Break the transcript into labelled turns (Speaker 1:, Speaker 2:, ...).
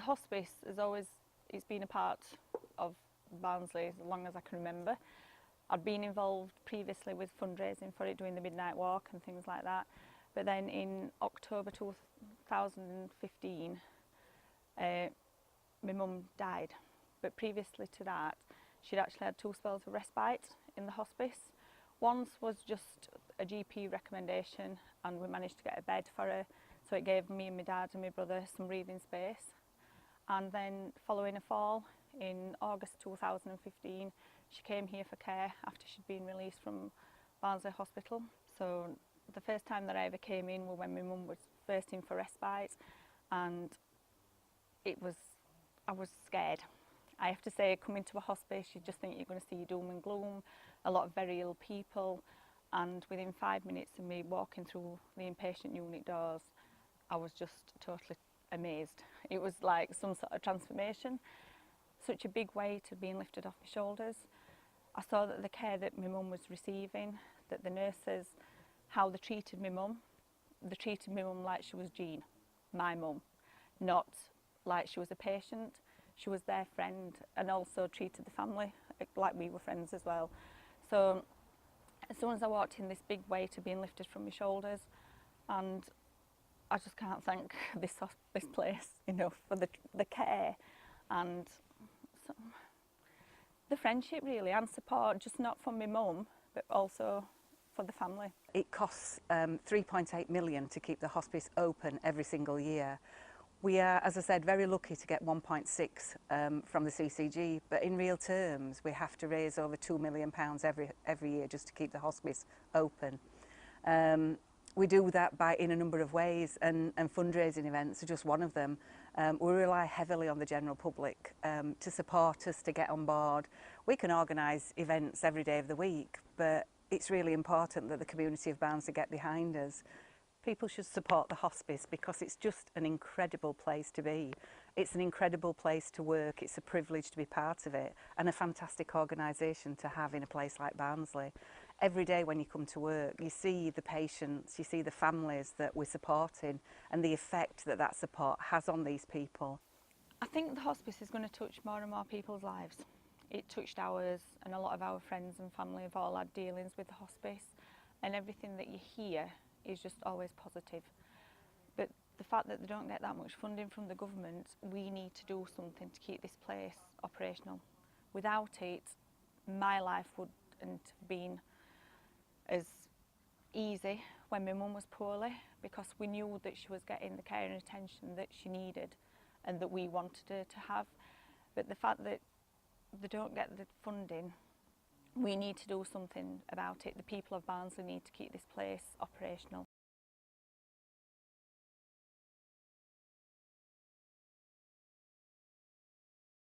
Speaker 1: hospice has always, it's been a part of Barnsley as long as I can remember. I'd been involved previously with fundraising for it, doing the midnight walk and things like that. But then in October 2015, my mum died. But previously to that, she'd actually had 2 spells of respite in the hospice. Once was just a GP recommendation and we managed to get a bed for her. So it gave me and my dad and my brother some breathing space. And then following a fall in August 2015, she came here for care after she'd been released from Barnsley Hospital. So the first time that I ever came in was when my mum was first in for respite, and I was scared. I have to say, coming to a hospice, you just think you're going to see doom and gloom, a lot of very ill people, and within 5 minutes of me walking through the inpatient unit doors, I was just totally amazed. It was like some sort of transformation, such a big weight had been lifted off my shoulders. I saw that the care that my mum was receiving, that the nurses, how they treated my mum, they treated my mum like she was Jean, my mum, not like she was a patient. She was their friend and also treated the family like we were friends as well. So as soon as I walked in, this big weight had been lifted from my shoulders, and I just can't thank this place enough for the care and the friendship really, and support, just not from my mum but also for the family.
Speaker 2: It costs 3.8 million to keep the hospice open every single year. We are, as I said, very lucky to get 1.6 from the CCG, but in real terms we have to raise over £2 million every year just to keep the hospice open. We do that in a number of ways, and fundraising events are just one of them. We rely heavily on the general public to support us, to get on board. We can organise events every day of the week, but it's really important that the community of Barnsley get behind us. People should support the hospice because it's just an incredible place to be. It's an incredible place to work. It's a privilege to be part of it, and a fantastic organisation to have in a place like Barnsley. Every day when you come to work, you see the patients, you see the families that we're supporting, and the effect that that support has on these people.
Speaker 1: I think the hospice is going to touch more and more people's lives. It touched ours, and a lot of our friends and family have all had dealings with the hospice, and everything that you hear is just always positive. But the fact that they don't get that much funding from the government, we need to do something to keep this place operational. Without it, my life wouldn't have been as easy when my mum was poorly, because we knew that she was getting the care and attention that she needed and that we wanted her to have. But the fact that they don't get the funding, we need to do something about it. The people of Barnsley need to keep this place operational.